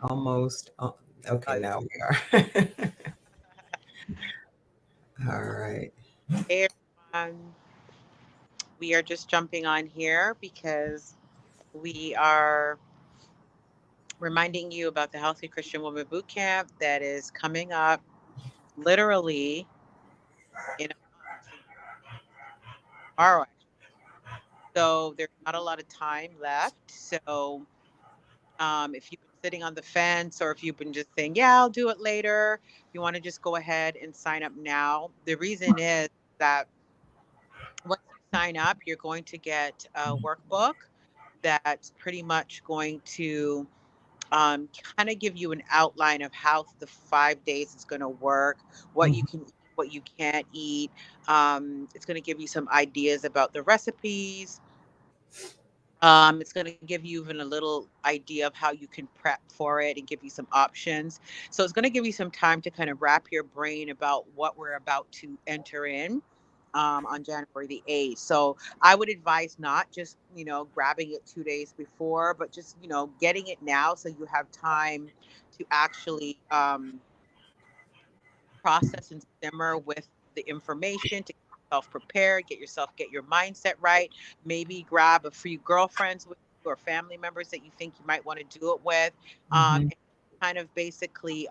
Almost. Oh, okay, Uh, now we are. All right. hey, everyone. We are just jumping on here because we are reminding you about the Healthy Christian Woman Bootcamp that is coming up literally in a month from tomorrow, actually. So there's not a lot of time left. So if you've been sitting on the fence or if you've been just saying, yeah, I'll do it later, you want to just go ahead and sign up now. The reason is that once you sign up, you're going to get a workbook that's pretty much going to kind of give you an outline of how the 5 days is going to work, what you can eat, what you can't eat. It's going to give you some ideas about the recipes. It's going to give you even a little idea of how you can prep for it and give you some options. So it's going to give you some time to kind of wrap your brain about what we're about to enter in on January the 8th. So I would advise not just, grabbing it 2 days before, but just, getting it now so you have time to actually process and simmer with the information to get yourself prepared, get your mindset right. Maybe grab a few girlfriends with you or family members that you think you might want to do it with, Mhm. and kind of basically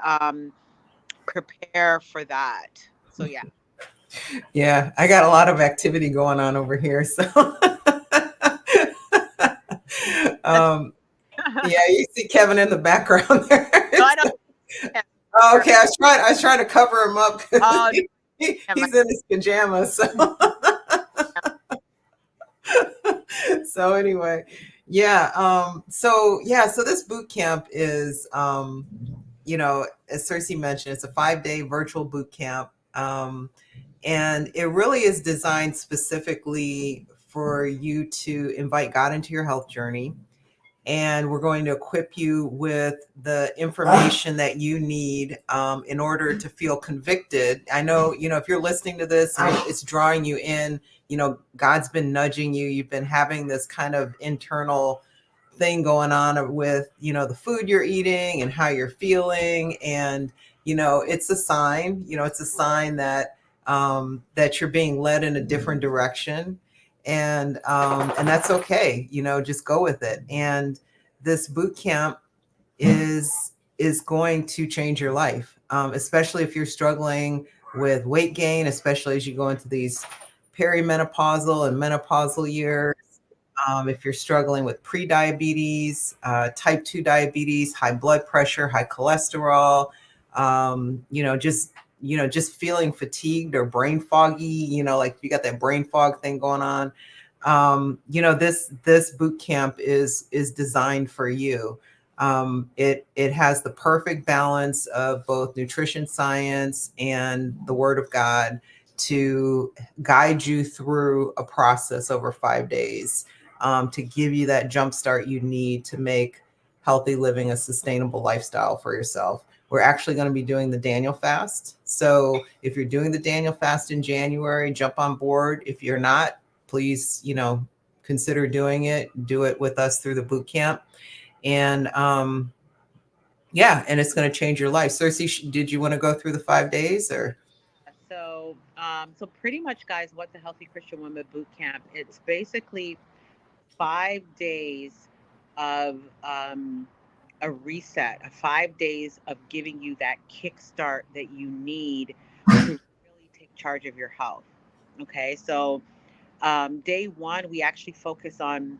prepare for that. So yeah. Yeah, I got a lot of activity going on over here. So, That's um, yeah, you see Kevin in the background there. no, I don't have Oh, okay, perfect. I was trying to cover him up because Oh no, have my he's in his pajamas. So, so anyway, yeah. So this boot camp is, as Cersei mentioned, it's a 5-day virtual boot camp. And it really is designed specifically for you to invite God into your health journey. And we're going to equip you with the information that you need in order to feel convicted. I know, if you're listening to this and it's drawing you in, God's been nudging you. You've been having this kind of internal thing going on with, the food you're eating and how you're feeling. And, it's a sign, that you're being led in a different direction. And that's okay, just go with it. And this boot camp is going to change your life, especially if you're struggling with weight gain, especially as you go into these perimenopausal and menopausal years. If you're struggling with pre-diabetes, type 2 diabetes, high blood pressure, high cholesterol, just feeling fatigued or brain foggy, like you got that brain fog thing going on. This boot camp is designed for you. It has the perfect balance of both nutrition science and the Word of God to guide you through a process over 5 days, to give you that jump start you need to make healthy living a sustainable lifestyle for yourself. We're actually going to be doing the Daniel fast. So if you're doing the Daniel fast in January, jump on board. If you're not, please, consider doing it. Do it with us through the boot camp. And yeah, and it's going to change your life. Cersei, did you want to go through the 5 days or? So pretty much, guys, what the Healthy Christian Woman Boot Camp? It's basically 5 days of a reset, 5 days of giving you that kickstart that you need to really take charge of your health. Okay, so day one, we actually focus on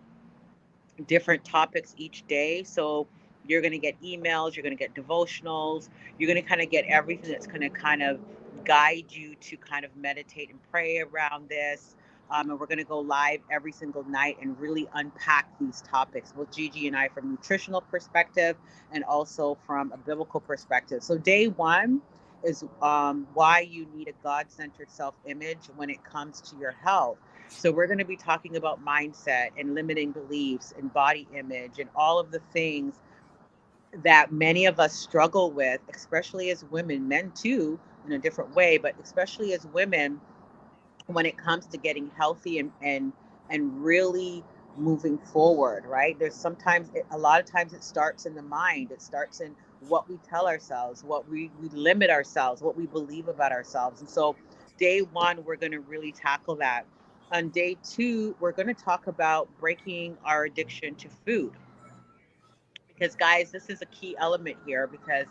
different topics each day. So you're going to get emails, you're going to get devotionals, you're going to kind of get everything that's going to kind of guide you to kind of meditate and pray around this. And we're going to go live every single night and really unpack these topics, both Gigi and I, from a nutritional perspective and also from a biblical perspective. So day one is why you need a God-centered self-image when it comes to your health. So we're going to be talking about mindset and limiting beliefs and body image and all of the things that many of us struggle with, especially as women, men too, in a different way, but especially as women when it comes to getting healthy and really moving forward, right? There's sometimes, a lot of times it starts in the mind. It starts in what we tell ourselves, what we limit ourselves, what we believe about ourselves. And so, day one, we're going to really tackle that. On day two, we're going to talk about breaking our addiction to food. Because, guys, this is a key element here. Because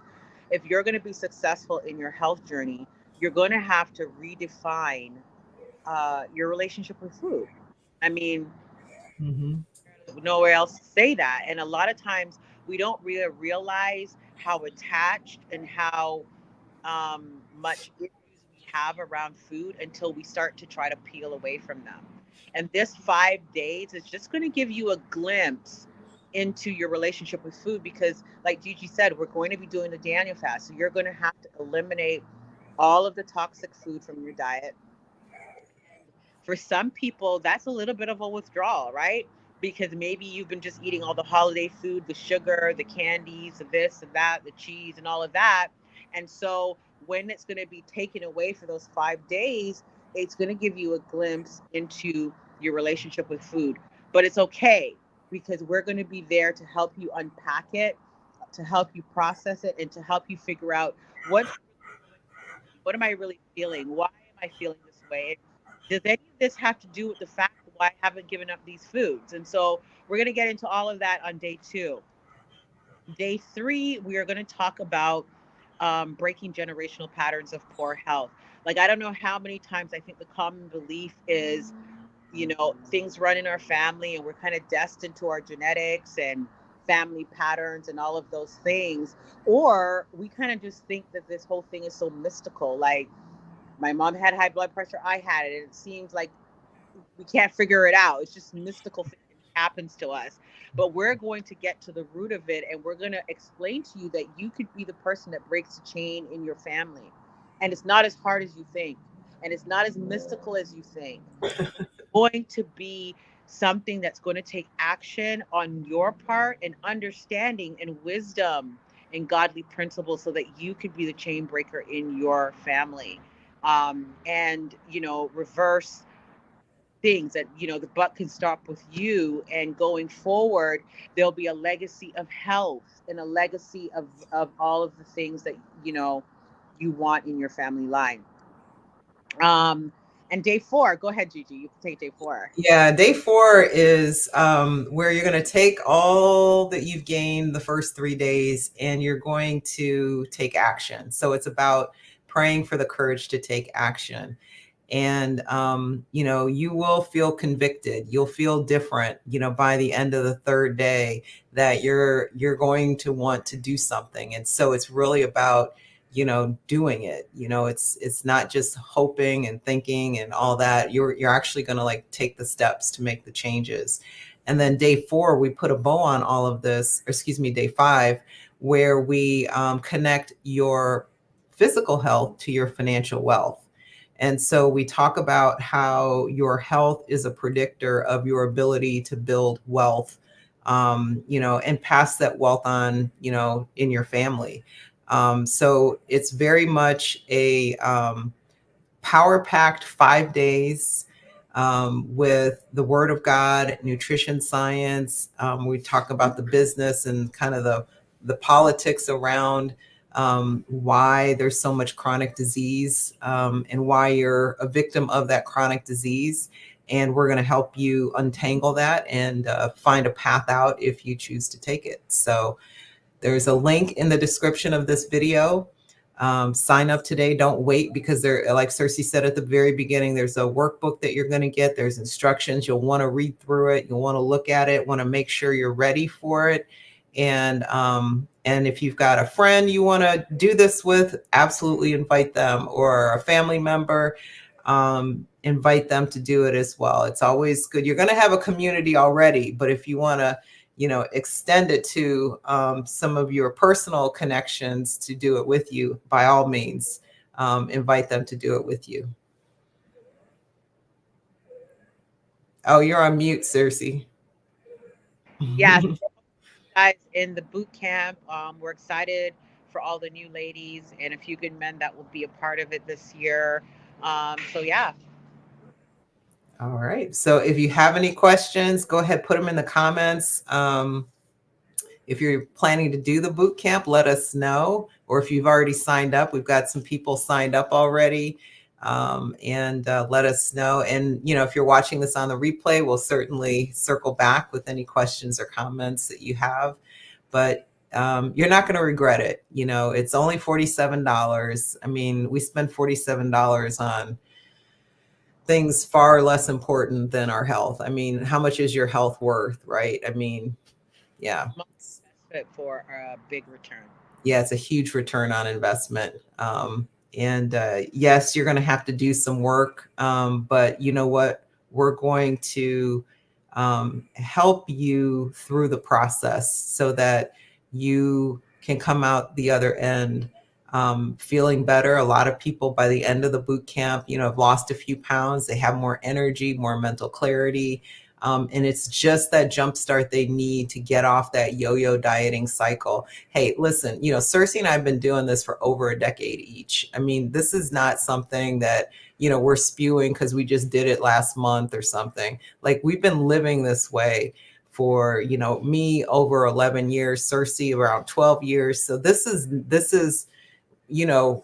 if you're going to be successful in your health journey, you're going to have to redefine your relationship with food. I mean, Hmm. nowhere else to say that. And a lot of times we don't really realize how attached and how much issues we have around food until we start to try to peel away from them. And this 5 days is just going to give you a glimpse into your relationship with food because, like Gigi said, we're going to be doing the Daniel fast. So you're going to have to eliminate all of the toxic food from your diet. And for some people, that's a little bit of a withdrawal, right? Because maybe you've been just eating all the holiday food, the sugar, the candies, the this and that, the cheese, and all of that. And so when it's going to be taken away for those 5 days, it's going to give you a glimpse into your relationship with food. But it's okay because we're going to be there to help you unpack it, to help you process it, and to help you figure out what's really going on with me. What am I really feeling? Why am I feeling this way? Does any of this have to do with the fact why I haven't given up these foods? And so we're going to get into all of that on day two. Day three, we are going to talk about breaking generational patterns of poor health. Like, I don't know how many times I think the common belief is, things run in our family and we're kind of destined to our genetics and family patterns and all of those things. Or we kind of just think that this whole thing is so mystical. Like, my mom had high blood pressure, I had it. And it seems like we can't figure it out. It's just mystical thing that happens to us. But we're going to get to the root of it and we're going to explain to you that you could be the person that breaks the chain in your family. And it's not as hard as you think. And it's not as mystical as you think. But it's going to be something that's going to take action on your part and understanding and wisdom and godly principles so that you could be the chain breaker in your family. And, reverse things that the buck can stop with you, and going forward there'll be a legacy of health and a legacy of all of the things that you want in your family line. um and day four, go ahead, Gigi, you can take day four. Yeah, day four is where you're going to take all that you've gained the first 3 days and you're going to take action. So it's about praying for the courage to take action. And you will feel convicted, you'll feel different, by the end of the third day, that you're going to want to do something. And so it's really about doing it. It's not just hoping and thinking and all that. You're actually going to like take the steps to make the changes. And then day four, we put a bow on all of this, or excuse me, day five, where we connect your physical health to your financial wealth. And so we talk about how your health is a predictor of your ability to build wealth, and pass that wealth on, in your family. So it's very much a power packed 5 days with the Word of God, nutrition science. We talk about the business and kind of the politics around why there's so much chronic disease, and why you're a victim of that chronic disease. And we're going to help you untangle that and find a path out if you choose to take it. So there's a link in the description of this video. Sign up today. Don't wait, because there, like Cersei said at the very beginning, there's a workbook that you're going to get. There's instructions. You'll want to read through it. You'll want to look at it. Want to make sure you're ready for it. And if you've got a friend you want to do this with, absolutely invite them, or a family member. Invite them to do it as well. It's always good. You're going to have a community already, but if you want to extend it to some of your personal connections to do it with you, by all means, invite them to do it with you. Oh, you're on mute, Cersei. Yes, guys, in the boot camp, we're excited for all the new ladies and a few good men that will be a part of it this year. So yeah. All right. So if you have any questions, go ahead, put them in the comments. If you're planning to do the boot camp, let us know. Or if you've already signed up, we've got some people signed up already. And let us know. And, you know, if you're watching this on the replay, we'll certainly circle back with any questions or comments that you have. But you're not going to regret it. You know, it's only $47. I mean, we spend $47 on things far less important than our health. I mean, how much is your health worth, right? I mean, yeah. Small investment for a big return. Yeah, it's a huge return on investment. And yes, you're going to have to do some work, but you know what? We're going to help you through the process so that you can come out the other end feeling better. A lot of people by the end of the boot camp, you know, have lost a few pounds. They have more energy, more mental clarity. And it's just that jump start they need to get off that yo-yo dieting cycle. Hey, listen, you know, Cersei and I have been doing this for over a decade each. I mean, this is not something that, you know, we're spewing because we just did it last month or something. Like we've been living this way for, you know, me over 11 years, Cersei around 12 years. So this is, you know,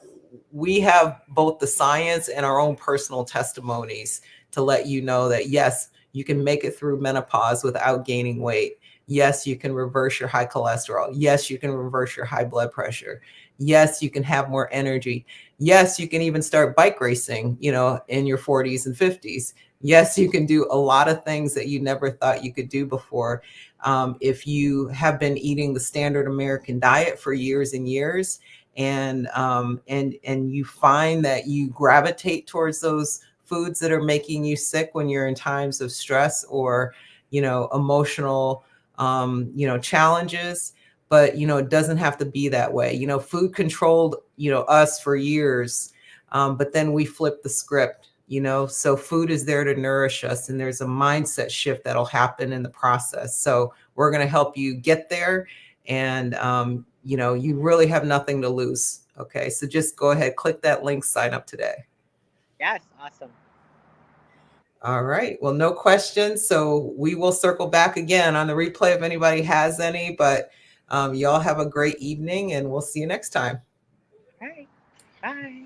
we have both the science and our own personal testimonies to let you know that yes, you can make it through menopause without gaining weight. Yes, you can reverse your high cholesterol. Yes, you can reverse your high blood pressure. Yes, you can have more energy. Yes, you can even start bike racing, you know, in your 40s and 50s. Yes, you can do a lot of things that you never thought you could do before. If you have been eating the standard American diet for years and years, and you find that you gravitate towards those foods that are making you sick when you're in times of stress or, you know, emotional, you know, challenges. But, you know, it doesn't have to be that way. You know, food controlled, you know, us for years. But then we flip the script, you know, so food is there to nourish us. And there's a mindset shift that'll happen in the process. So we're going to help you get there. And, you know, you really have nothing to lose. Okay. So just go ahead, click that link, sign up today. Yes, awesome. All right. Well, no questions. So we will circle back again on the replay if anybody has any. But y'all have a great evening and we'll see you next time. All right. Bye.